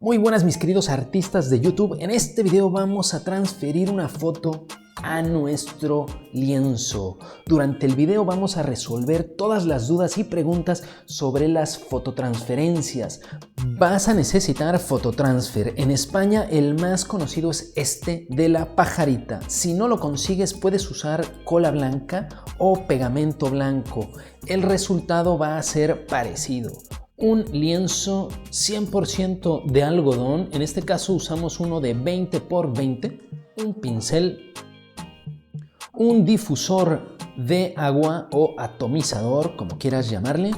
Muy buenas mis queridos artistas de YouTube. En este video vamos a transferir una foto a nuestro lienzo. Durante el video vamos a resolver todas las dudas y preguntas sobre las fototransferencias. Vas a necesitar Fototransfer. En España el más conocido es este de la pajarita. Si no lo consigues puedes usar cola blanca o pegamento blanco. El resultado va a ser parecido. Un lienzo 100% de algodón, en este caso usamos uno de 20 por 20, un pincel, un difusor de agua o atomizador, como quieras llamarle,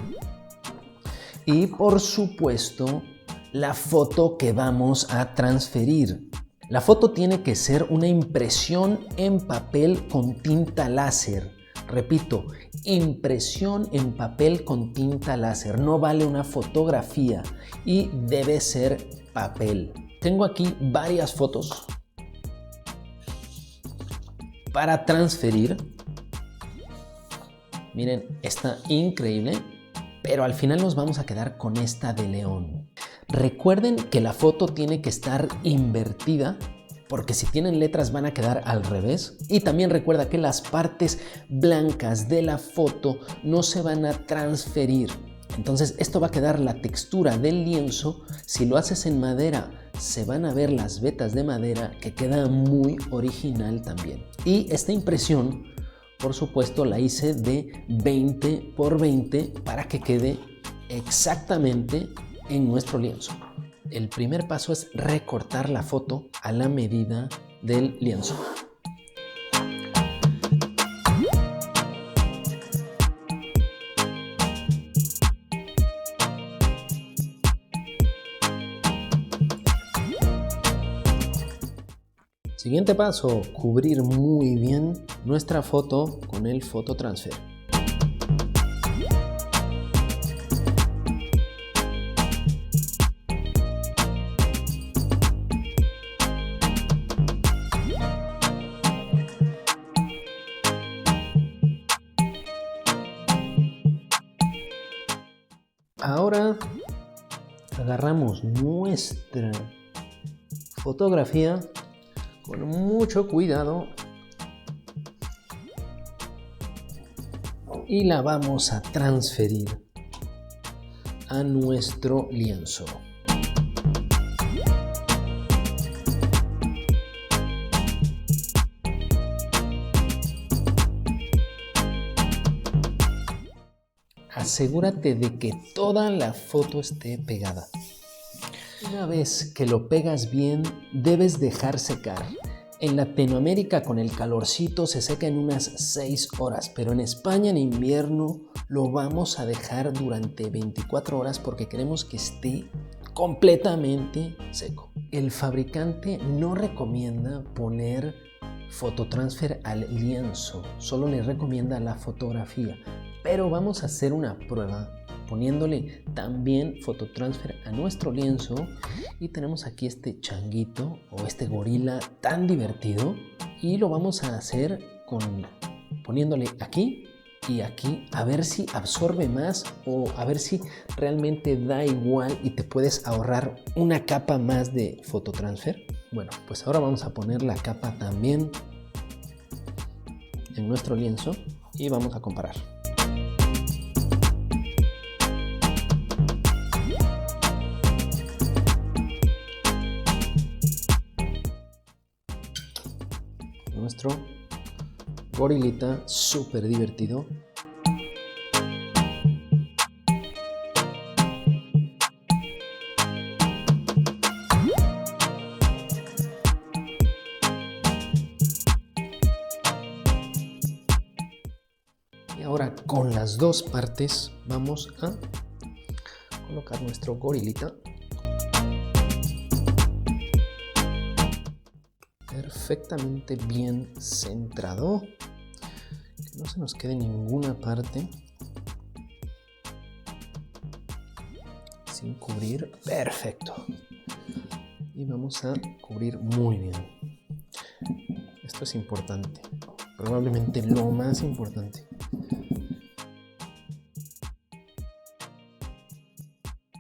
y por supuesto la foto que vamos a transferir. La foto tiene que ser una impresión en papel con tinta láser. Repito, impresión en papel con tinta láser, no vale una fotografía y debe ser papel. Tengo aquí varias fotos para transferir. Miren, está increíble, pero al final nos vamos a quedar con esta de león. Recuerden que la foto tiene que estar invertida, porque si tienen letras van a quedar al revés. Y también recuerda que las partes blancas de la foto no se van a transferir. Entonces esto va a quedar la textura del lienzo. Si lo haces en madera se van a ver las vetas de madera, que queda muy original también. Y esta impresión, por supuesto, la hice de 20 por 20 para que quede exactamente en nuestro lienzo. El primer paso es recortar la foto a la medida del lienzo. Siguiente paso, cubrir muy bien nuestra foto con el Fototransfer. Ahora agarramos nuestra fotografía con mucho cuidado y la vamos a transferir a nuestro lienzo. Asegúrate de que toda la foto esté pegada. Una vez que lo pegas bien, debes dejar secar. En Latinoamérica con el calorcito se seca en unas 6 horas, pero en España en invierno lo vamos a dejar durante 24 horas porque queremos que esté completamente seco. El fabricante no recomienda poner Fototransfer al lienzo, solo le recomienda la fotografía. Pero vamos a hacer una prueba poniéndole también Fototransfer a nuestro lienzo y tenemos aquí este changuito o este gorila tan divertido y lo vamos a hacer poniéndole aquí y aquí a ver si absorbe más o a ver si realmente da igual y te puedes ahorrar una capa más de Fototransfer. Bueno, pues ahora vamos a poner la capa también en nuestro lienzo y vamos a comparar. Nuestro gorilita súper divertido. Y ahora con las dos partes vamos a colocar nuestro gorilita. Perfectamente bien centrado, que no se nos quede ninguna parte sin cubrir. Perfecto, y vamos a cubrir muy bien. Esto es importante, probablemente lo más importante.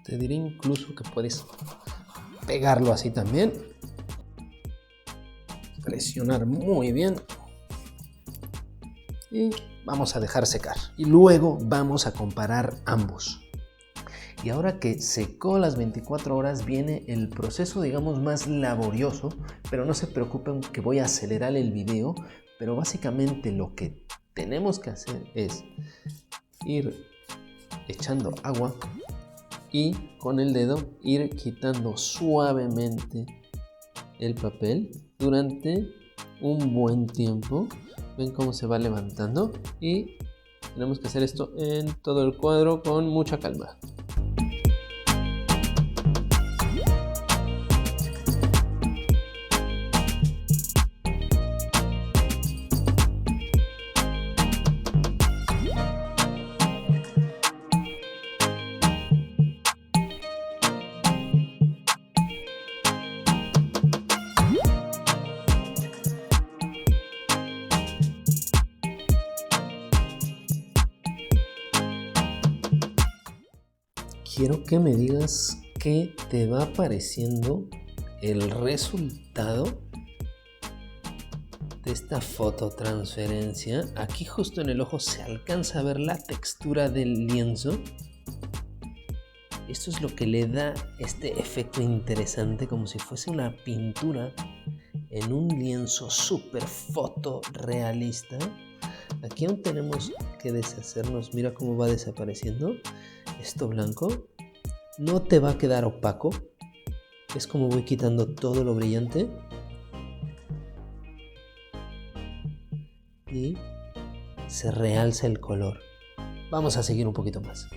Te diré incluso que puedes pegarlo así también. Presionar muy bien. Y vamos a dejar secar. Y luego vamos a comparar ambos. Y ahora que secó las 24 horas viene el proceso, digamos, más laborioso, pero no se preocupen que voy a acelerar el video, pero básicamente lo que tenemos que hacer es ir echando agua y con el dedo ir quitando suavemente el papel durante un buen tiempo. Ven cómo se va levantando y tenemos que hacer esto en todo el cuadro con mucha calma. Quiero que me digas qué te va pareciendo el resultado de esta fototransferencia. Aquí justo en el ojo se alcanza a ver la textura del lienzo. Esto es lo que le da este efecto interesante, como si fuese una pintura en un lienzo súper fotorrealista. Aquí aún tenemos que deshacernos. Mira cómo va desapareciendo esto blanco. No te va a quedar opaco. Es como voy quitando todo lo brillante. Y se realza el color. Vamos a seguir un poquito más.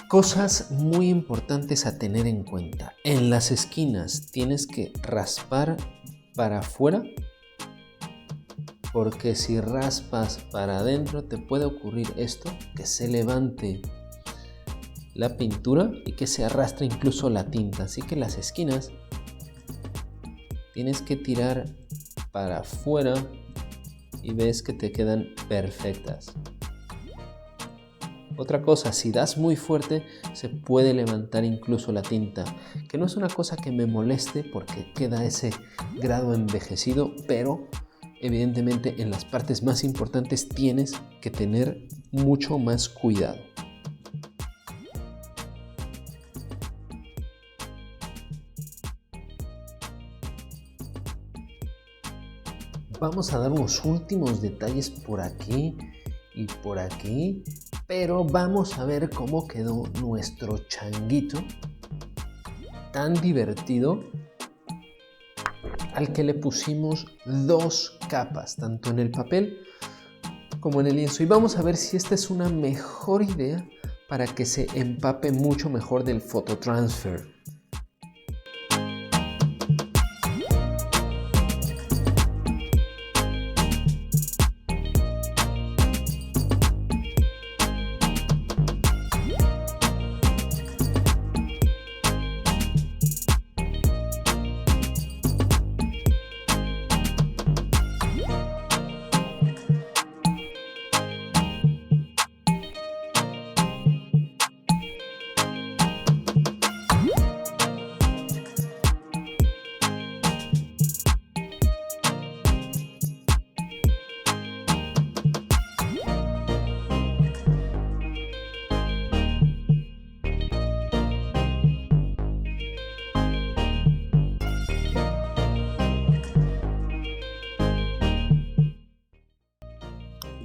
Cosas muy importantes a tener en cuenta. En las esquinas tienes que raspar para afuera, porque si raspas para adentro te puede ocurrir esto, que se levante la pintura y que se arrastre incluso la tinta. Así que las esquinas tienes que tirar para afuera y ves que te quedan perfectas. Otra cosa, si das muy fuerte se puede levantar incluso la tinta, que no es una cosa que me moleste porque queda ese grado envejecido, pero evidentemente en las partes más importantes tienes que tener mucho más cuidado. Vamos a dar unos últimos detalles por aquí y por aquí, pero vamos a ver cómo quedó nuestro changuito tan divertido, al que le pusimos 2 capas, tanto en el papel como en el lienzo. Y vamos a ver si esta es una mejor idea para que se empape mucho mejor del fototransfer.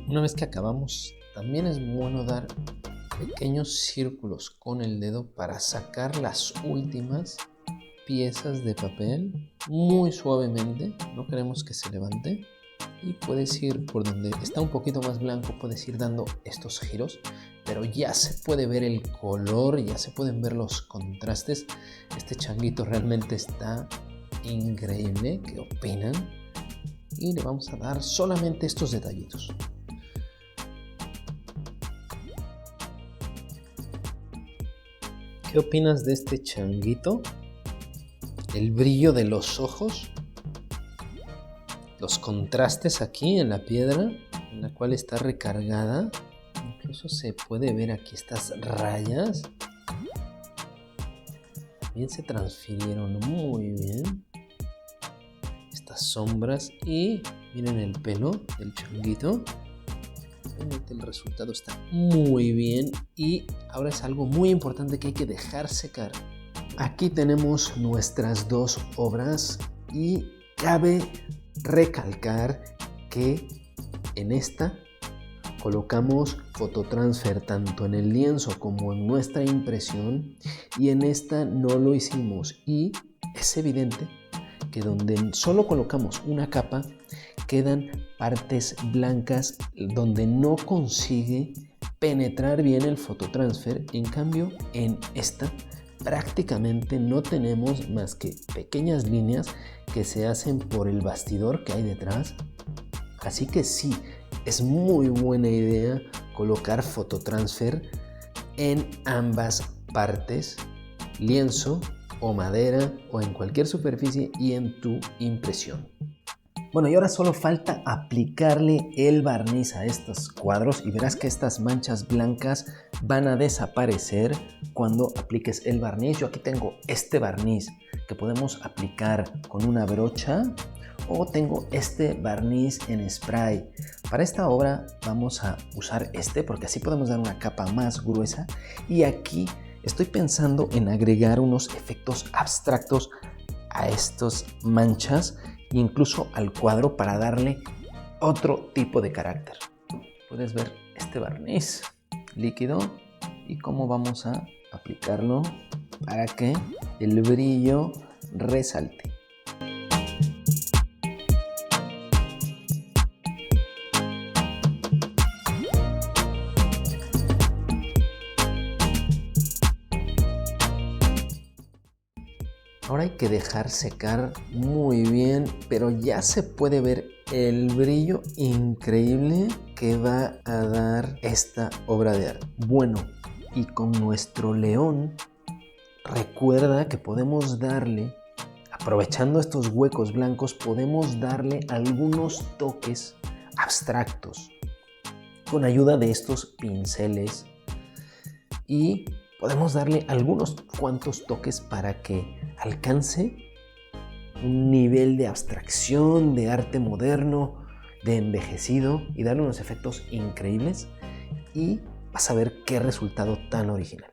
Una vez que acabamos, también es bueno dar pequeños círculos con el dedo para sacar las últimas piezas de papel muy suavemente. No queremos que se levante. Y puedes ir por donde está un poquito más blanco, puedes ir dando estos giros, pero ya se puede ver el color, ya se pueden ver los contrastes. Este changuito realmente está increíble. ¿Qué opinan? Y le vamos a dar solamente estos detallitos. ¿Qué opinas de este changuito? El brillo de los ojos, los contrastes aquí en la piedra en la cual está recargada. Incluso se puede ver aquí estas rayas. También se transfirieron muy bien estas sombras. Y miren el pelo del changuito. Realmente el resultado está muy bien. Y ahora es algo muy importante que hay que dejar secar. Aquí tenemos nuestras dos obras y cabe recalcar que en esta colocamos fototransfer tanto en el lienzo como en nuestra impresión, y en esta no lo hicimos, y es evidente que donde solo colocamos una capa quedan partes blancas donde no consigue penetrar bien el fototransfer. En cambio, en esta prácticamente no tenemos más que pequeñas líneas que se hacen por el bastidor que hay detrás. Así que sí, es muy buena idea colocar fototransfer en ambas partes, lienzo o madera o en cualquier superficie, y en tu impresión. Bueno, y ahora solo falta aplicarle el barniz a estos cuadros y verás que estas manchas blancas van a desaparecer cuando apliques el barniz. Yo aquí tengo este barniz que podemos aplicar con una brocha, o tengo este barniz en spray. Para esta obra vamos a usar este porque así podemos dar una capa más gruesa, y aquí estoy pensando en agregar unos efectos abstractos a estas manchas, incluso al cuadro, para darle otro tipo de carácter. Puedes ver este barniz líquido y cómo vamos a aplicarlo para que el brillo resalte. Ahora hay que dejar secar muy bien, pero ya se puede ver el brillo increíble que va a dar esta obra de arte. Bueno, y con nuestro león, recuerda que podemos darle, aprovechando estos huecos blancos, podemos darle algunos toques abstractos con ayuda de estos pinceles, y podemos darle algunos cuantos toques para que alcance un nivel de abstracción, de arte moderno, de envejecido, y darle unos efectos increíbles, y vas a ver qué resultado tan original.